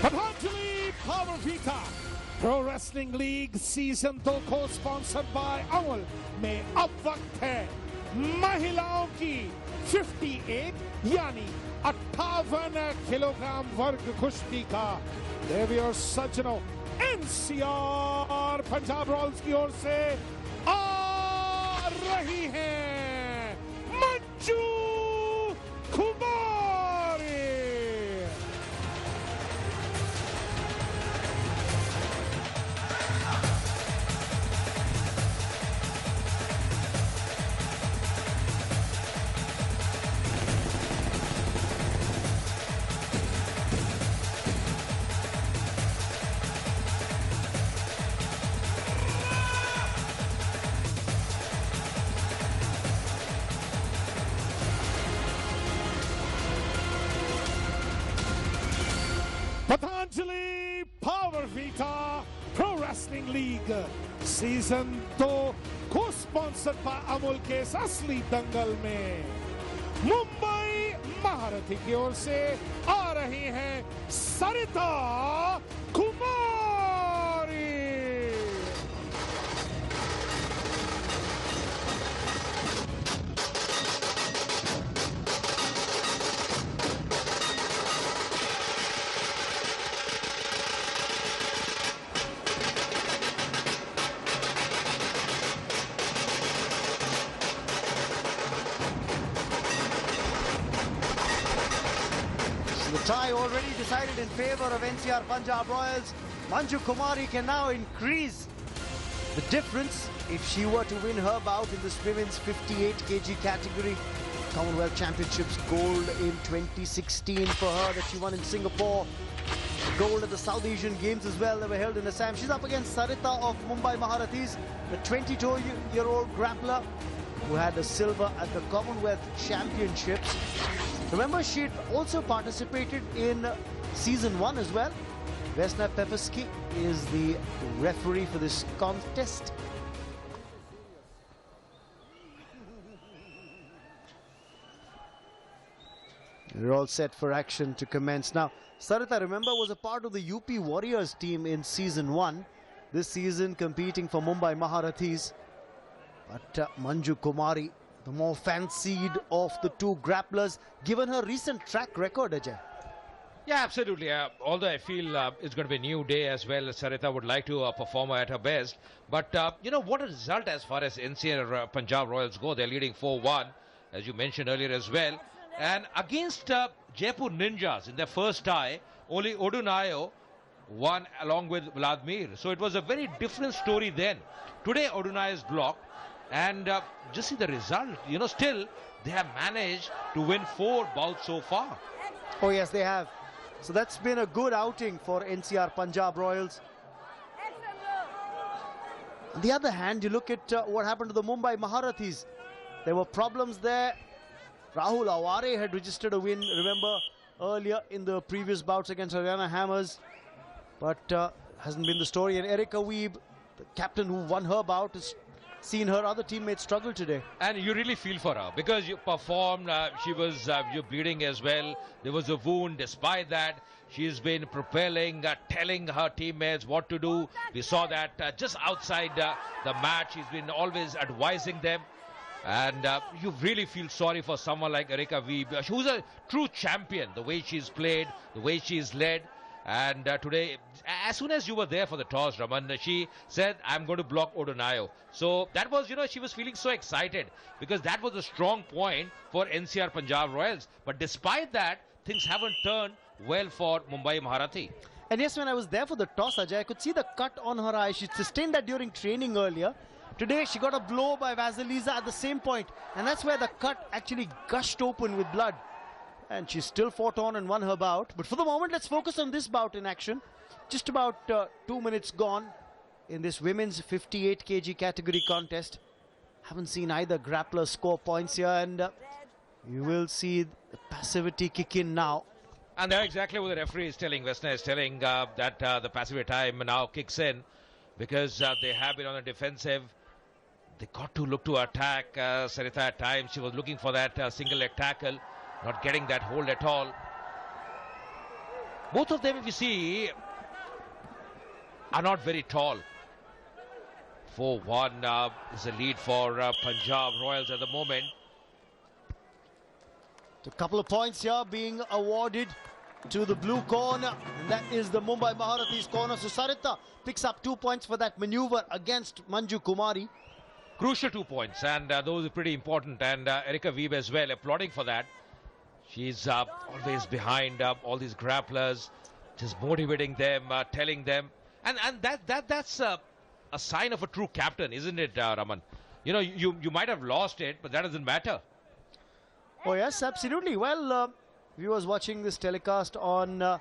Patanjali Power Vita pro wrestling league season 2 को sponsored by Amul में अब वक्त है महिलाओं की 58 यानी 58 किलोग्राम वर्ग कुश्ती का। देवी और सज्जनों, एनसीआर पंजाब रॉयल्स की ओर से आ रही हैं Manju Kumari. Patanjali power vita pro wrestling league season 2 को स्पॉन्सर्ड बाय अमूल के इस असली दंगल में मुंबई महारथी की ओर से आ रही हैं Sarita Kumari. The tie already decided in favor of NCR Punjab Royals. Manju Kumari can now increase the difference if she were to win her bout in this women's 58 kg category. Commonwealth Championships gold in 2016 for her that she won in Singapore. Gold at the South Asian Games as well that were held in Assam. She's up against Sarita of Mumbai Maharathis, the 22-year-old grappler who had a silver at the Commonwealth Championships. Remember, she also participated in season 1 as well. Vesna Pepesky is the referee for this contest. We're all set for action to commence now. Sarita, remember, was a part of the UP Warriors team in season 1. This season competing for Mumbai Maharathis. But Manju Kumari, the more fancied of the two grapplers, given her recent track record, Ajay. Yeah, absolutely. Although I feel it's going to be a new day as well, Sarita would like to perform at her best. But, you know, what a result as far as NCR Punjab Royals go. They're leading 4-1, as you mentioned earlier as well. And against Jaipur Ninjas in their first tie, only Odunayo won along with Vladimir. So it was a very different story then. Today, Odunayo is blocked. And just see the result, you know, still they have managed to win 4 bouts so far. Oh yes, they have. So that's been a good outing for NCR Punjab Royals. On the other hand, you look at what happened to the Mumbai Maharathis. There were problems there. Rahul Aware had registered a win, remember, earlier in the previous bouts against Haryana Hammers. But hasn't been the story. And Erica Weeb, the captain who won her bout, is seen her other teammates struggle today. And you really feel for her because you performed, she was you're bleeding as well. There was a wound. Despite that, she's been propelling, telling her teammates what to do. We saw that just outside the match. She's been always advising them. And you really feel sorry for someone like Erica Weeb, who's a true champion, the way she's played, the way she's led. And today, as soon as you were there for the toss, Raman, she said, I'm going to block Odunayo. So that was, you know, she was feeling so excited because that was a strong point for NCR Punjab Royals. But despite that, things haven't turned well for Mumbai Maharathi. And yes, when I was there for the toss, Ajay, I could see the cut on her eye. She sustained that during training earlier. Today, she got a blow by Vasilisa at the same point. And that's where the cut actually gushed open with blood. And she still fought on and won her bout. But for the moment, let's focus on this bout in action. Just about 2 minutes gone in this women's 58 kg category contest. Haven't seen either grappler score points here. And you will see the passivity kick in now. And that's exactly what the referee is telling. Vesna is telling that the passivity time now kicks in because they have been on the defensive. They got to look to attack. Sarita at times, she was looking for that single leg tackle. Not getting that hold at all. Both of them, if you see, are not very tall. 4-1 is the lead for Punjab Royals at the moment. A couple of points here being awarded to the blue corner, and that is the Mumbai Maharathis corner. So Sarita picks up 2 points for that maneuver against Manju Kumari. Crucial 2 points, and those are pretty important. And Erica Wiebe as well, applauding for that. She's always behind all these grapplers, just motivating them, telling them, and that's a sign of a true captain, isn't it, Raman? You know, you might have lost it, but that doesn't matter. Oh yes, absolutely. Well, viewers watching this telecast on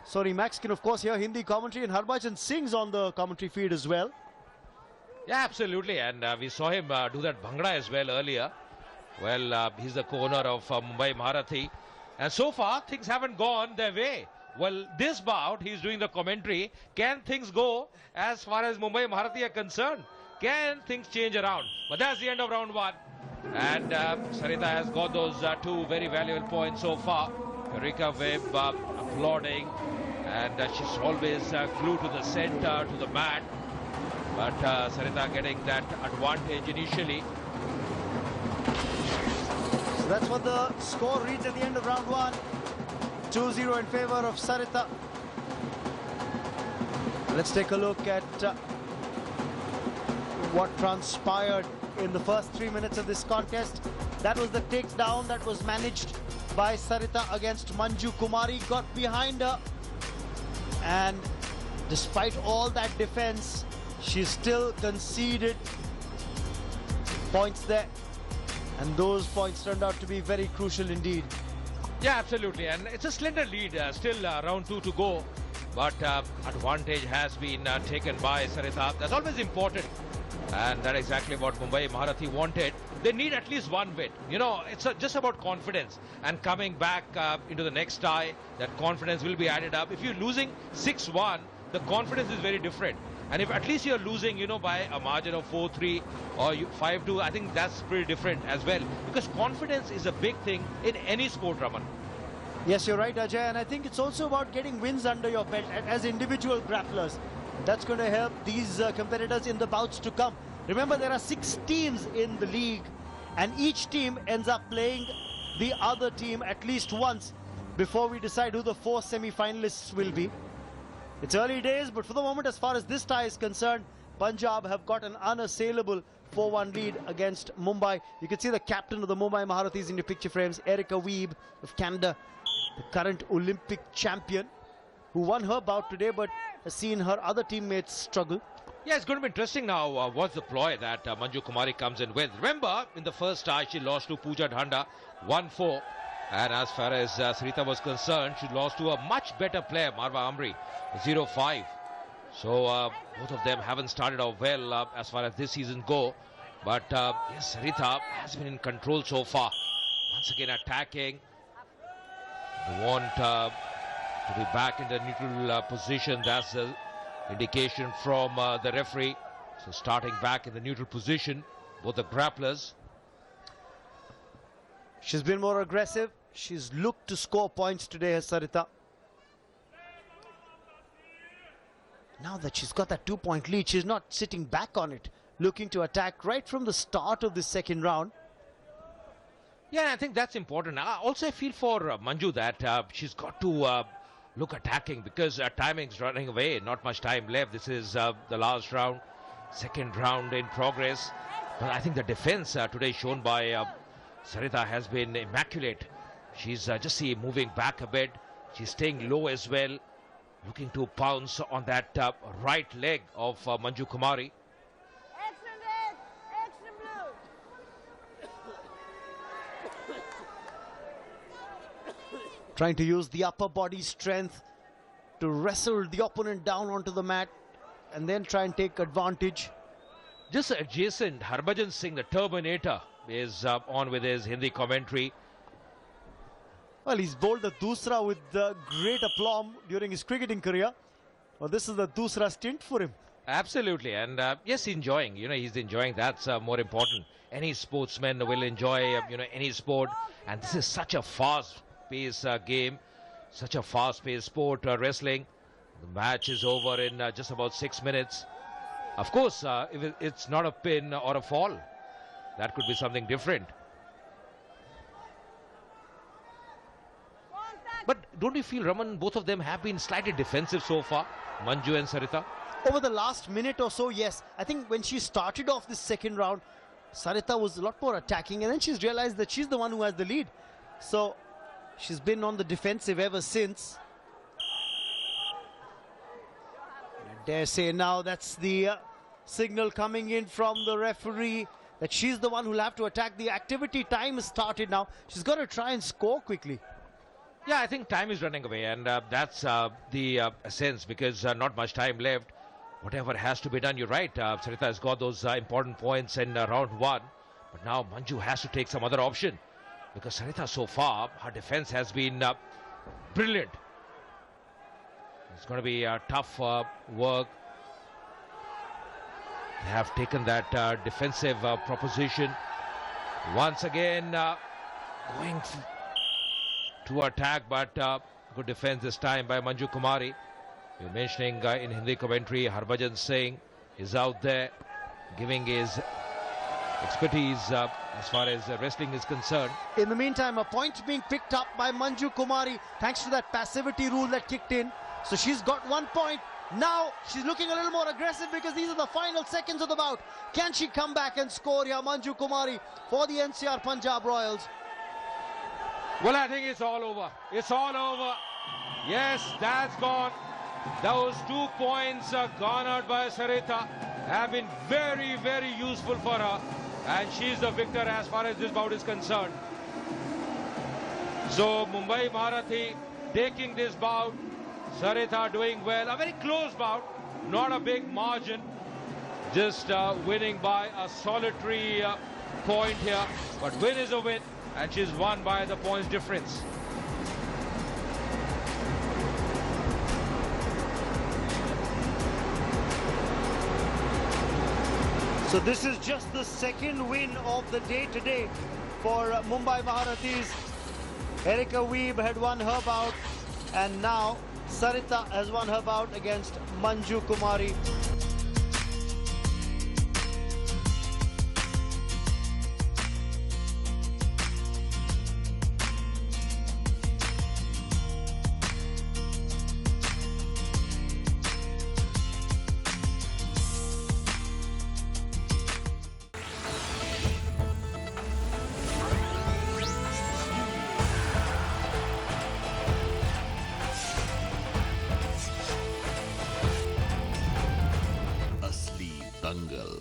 Sony Max can of course hear Hindi commentary, and Harbhajan Singh's on the commentary feed as well. Yeah, absolutely, and we saw him do that bhangra as well earlier. Well, he's the co-owner of Mumbai Maharathi, and so far things haven't gone their way. Well, this bout he's doing the commentary. Can things go as far as Mumbai Maharathi are concerned? Can things change around? But that's the end of round 1. And Sarita has got those 2 very valuable points so far. Erica Wiebe applauding, and she's always glued to the center, to the mat. But Sarita getting that advantage initially. So that's what the score reads at the end of round 1. 2-0 in favor of Sarita. Let's take a look at what transpired in the first 3 minutes of this contest. That was the takedown that was managed by Sarita against Manju Kumari. Got behind her, and despite all that defense, she still conceded points there, and those points turned out to be very crucial indeed. Yeah, absolutely, and it's a slender lead, still round 2 to go, but advantage has been taken by Sarita. That's always important, and that's exactly what Mumbai Maharathi wanted. They need at least one win. You know, it's just about confidence, and coming back into the next tie, that confidence will be added up. If you're losing 6-1, the confidence is very different. And if at least you're losing, you know, by a margin of 4-3 or 5-2, I think that's pretty different as well. Because confidence is a big thing in any sport, Raman. Yes, you're right, Ajay. And I think it's also about getting wins under your belt as individual grapplers. That's going to help these competitors in the bouts to come. Remember, there are 6 teams in the league, and each team ends up playing the other team at least once before we decide who the 4 semi-finalists will be. It's early days, but for the moment, as far as this tie is concerned, Punjab have got an unassailable 4-1 lead against Mumbai. You can see the captain of the Mumbai Maharathis in your picture frames, Erica Wiebe of Canada, the current Olympic champion, who won her bout today but has seen her other teammates struggle. Yeah, it's going to be interesting now. What's the ploy that Manju Kumari comes in with? Remember, in the first tie, she lost to Pooja Dhanda 1-4. And as far as Sarita was concerned, she lost to a much better player, Marwa Amri, 0-5. So both of them haven't started out well as far as this season go. But yes, Sarita has been in control so far. Once again attacking. They want to be back in the neutral position. That's the indication from the referee. So starting back in the neutral position, both the grapplers. She's been more aggressive. She's looked to score points today, Sarita. Now that she's got that 2-point lead, she's not sitting back on it, looking to attack right from the start of the second round. Yeah, I think that's important. Also, I feel for Manju that she's got to look attacking, because timing's running away. Not much time left. This is the last round, second round in progress. But I think the defense today shown by Sarita has been immaculate. She's just see moving back a bit. She's staying low as well, looking to pounce on that right leg of Manju Kumari. Extra red, extra blue. Trying to use the upper body strength to wrestle the opponent down onto the mat and then try and take advantage. Just adjacent, Harbhajan Singh, the Terminator, is on with his Hindi commentary. Well, he's bowled the Dusra with great aplomb during his cricketing career. Well, this is the Dusra stint for him. Absolutely, and yes, enjoying. You know, he's enjoying. That's more important. Any sportsman will enjoy, you know, any sport. And this is such a fast-paced game. Such a fast-paced sport, wrestling. The match is over in just about 6 minutes. Of course, if it's not a pin or a fall, that could be something different. But don't you feel, Raman, both of them have been slightly defensive so far, Manju and Sarita? Over the last minute or so, yes. I think when she started off this second round, Sarita was a lot more attacking, and then she's realized that she's the one who has the lead. So she's been on the defensive ever since. I dare say now that's the signal coming in from the referee that she's the one who'll have to attack. The activity time has started now. She's got to try and score quickly. Yeah, I think time is running away, and that's the sense, because not much time left. Whatever has to be done, you're right. Sarita has got those important points in round one, but now Manju has to take some other option, because Sarita so far, her defense has been brilliant. It's going to be tough work. They have taken that defensive proposition. Once again, going to attack, but good defense this time by Manju Kumari. You're mentioning in Hindi commentary, Harbhajan Singh is out there giving his expertise as far as wrestling is concerned. In the meantime, a point being picked up by Manju Kumari thanks to that passivity rule that kicked in. So she's got 1 point. Now she's looking a little more aggressive because these are the final seconds of the bout. Can she come back and score here, Manju Kumari, for the NCR Punjab Royals? Well, I think it's all over. It's all over. Yes, that's gone. Those 2 points garnered by Sarita have been very, very useful for her. And she's the victor as far as this bout is concerned. So, Mumbai Maharathi taking this bout. Sarita doing well. A very close bout. Not a big margin. Just winning by a solitary point here. But win is a win. And she's won by the points difference. So this is just the second win of the day today for Mumbai Maharathis. Erica Weeb had won her bout, and now Sarita has won her bout against Manju Kumari. असली दंगल।